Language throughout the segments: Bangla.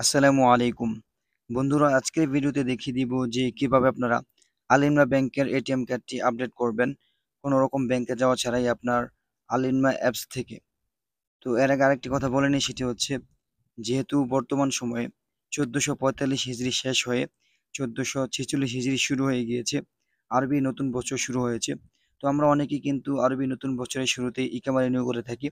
আসসালামু আলাইকুম বন্ধুরা, আজকের ভিডিওতে দেখিয়ে দিব যে কিভাবে আপনারা আলিমা ব্যাংকের এটিএম কার্ডটি আপডেট করবেন কোনো রকম ব্যাংকে যাওয়া ছাড়াই আপনার আলিমা অ্যাপস থেকে। তো এর আগে আরেকটি কথা বলে নিই, সেটি হচ্ছে যেহেতু বর্তমান সময়ে 1445 হিজরি শেষ হয়ে 1446 হিজরি শুরু হয়ে গিয়েছে, আরবি নতুন বছর শুরু হয়েছে। তো আমরা অনেকেই কিন্তু আরবি নতুন বছরের শুরুতে ইকামা রিনিউ করে থাকি।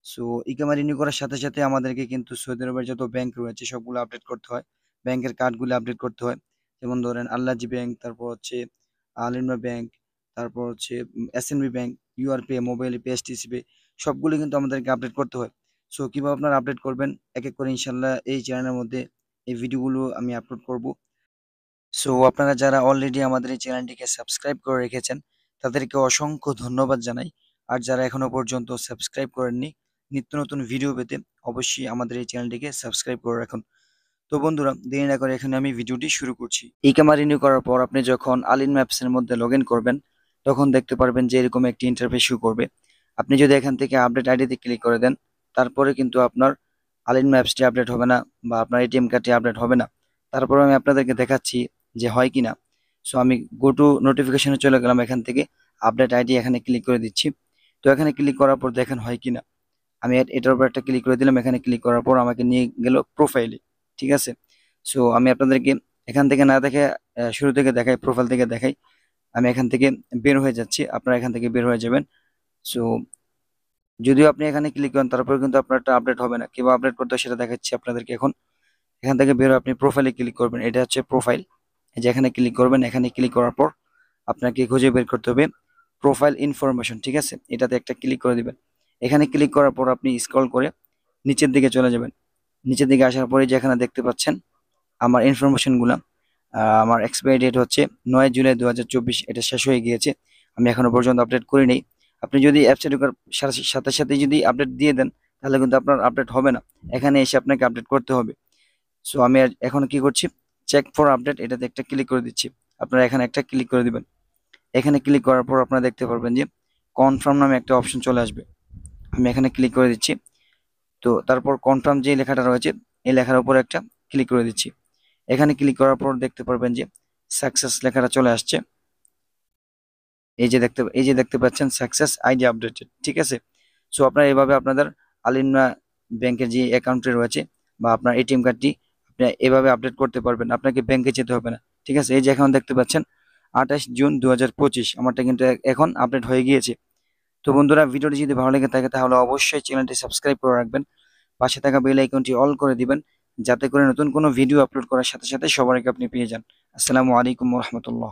সো ইকামা রিনিউ করার সাথে সাথে আমাদেরকে কিন্তু সৌদি আরবের যত ব্যাংক রয়েছে সবগুলো আপডেট করতে হয়, ব্যাংকের কার্ডগুলো আপডেট করতে হয়। যেমন ধরেন আল্লাজি ব্যাংক, তারপর হচ্ছে আলিমা ব্যাংক, তারপর হচ্ছে SNB bank, ইউআরপে, mobile pay, STC pay, সবগুলো কিন্তু আমাদেরকে আপডেট করতে হয়। সো কিভাবে আপনারা আপডেট করবেন এক এক করে ইনশাল্লাহ এই চ্যানেলের মধ্যে এই ভিডিওগুলো আমি আপলোড করব। সো আপনারা যারা অলরেডি আমাদের এই চ্যানেলটিকে সাবস্ক্রাইব করে রেখেছেন তাদেরকে অসংখ্য ধন্যবাদ জানাই। আর যারা এখনো পর্যন্ত সাবস্ক্রাইব করেননি, নিত্য নতুন ভিডিও পেতে অবশ্যই আমাদের এই চ্যানেলটিকে সাবস্ক্রাইব করে রাখুন। তো বন্ধুরা, দেরি না করে এখানে আমি ভিডিওটি শুরু করছি। ইকামা রিনিউ করার পর আপনি যখন আলিন ম্যাপস এর মধ্যে লগ ইন করবেন তখন দেখতে পারবেন যে এরকম একটি ইন্টারফেস শো করবে। আপনি যদি এখান থেকে আপডেট আইডিতে ক্লিক করে দেন তারপরে কিন্তু আপনার আলিন ম্যাপসটি আপডেট হবে না বা আপনার এটিএম কার্ডটি আপডেট হবে না। তারপর আমি আপনাদেরকে দেখাচ্ছি যে হয় কিনা। সো আমি গো টু নোটিফিকেশনে চলে গেলাম, এখান থেকে আপডেট আইডি এখানে ক্লিক করে দিচ্ছি। তো এখানে ক্লিক করার পর দেখেন হয় কিনা। আমি এটার উপর একটা ক্লিক করে দিলাম, এখানে ক্লিক করার পর আমাকে নিয়ে গেল প্রোফাইলে। ঠিক আছে। সো আমি আপনাদেরকে এখান থেকে না দেখে শুরু থেকে দেখাই, প্রোফাইল থেকে দেখাই। আমি এখান থেকে বের হয়ে যাচ্ছি, আপনারা এখান থেকে বের হয়ে যাবেন। সো যদিও আপনি এখানে ক্লিক করেন তারপরে কিন্তু আপনার একটা আপডেট হবে না, কিভাবে আপডেট করতে হয় সেটা দেখাচ্ছি আপনাদেরকে এখন। এখান থেকে বের হয়ে আপনি প্রোফাইলে ক্লিক করবেন, এটা হচ্ছে প্রোফাইল। এই যে এখানে ক্লিক করবেন, এখানে ক্লিক করার পর আপনাকে খুঁজে বের করতে হবে প্রোফাইল ইনফরমেশন। ঠিক আছে, এটাতে একটা ক্লিক করে দিবেন। এখানে ক্লিক করার পর আপনি স্ক্রল করে নিচের দিকে চলে যাবেন। নিচের দিকে আসার পরে যেখানে দেখতে পাচ্ছেন আমার ইনফরমেশনগুলো, আমার এক্সপায়ারি ডেট হচ্ছে 9 জুলাই 2024, এটা শেষ হয়ে গিয়েছে। আমি এখনো পর্যন্ত আপডেট করি নাই। আপনি যদি অ্যাপসে ঢোকার সাথে সাথে যদি আপডেট দিয়ে দেন তাহলে কিন্তু আপনার আপডেট হবে না, এখানে এসে আপনাকে আপডেট করতে হবে। সো আমি এখন কি করছি, চেক ফর আপডেট, এটাতে একটা ক্লিক করে দিচ্ছি। আপনারা এখানে একটা ক্লিক করে দিবেন। এখানে ক্লিক করার পর আপনারা দেখতে পারবেন যে কনফার্ম নামে একটা অপশন চলে আসবে। আমি এখানে ক্লিক করে দিচ্ছি। তো তারপর কনফার্ম যে লেখাটা রয়েছে এই লেখার উপর একটা ক্লিক করে দিচ্ছি। এখানে ক্লিক করার পর দেখতে পারবেন যে সাকসেস লেখাটা চলে আসছে। এই যে দেখতে পাচ্ছেন সাকসেস আইডি আপডেটেড। ঠিক আছে। সো আপনারা এভাবে আপনাদের আলিমা ব্যাংকের যে অ্যাকাউন্টে রয়েছে বা আপনার এটিএম কার্ডটি আপনি এভাবে আপডেট করতে পারবেন, আপনাকে ব্যাংকে যেতে হবে না। ঠিক আছে, এই যে এখন দেখতে পাচ্ছেন 28 জুন 2025 আমারটা কিন্তু এখন আপডেট হয়ে গিয়েছে। তো বন্ধুরা, ভিডিওটি যদি ভালো লেগে থাকে তাহলে অবশ্যই চ্যানেলটি সাবস্ক্রাইব করে রাখবেন, পাশে থাকা বেল আইকনটি অল করে দিবেন, যাতে করে নতুন কোনো ভিডিও আপলোড করার সাথে সাথে সবার আগে আপনি পেয়ে যান। আসসালামু আলাইকুম ওয়া রাহমাতুল্লাহ।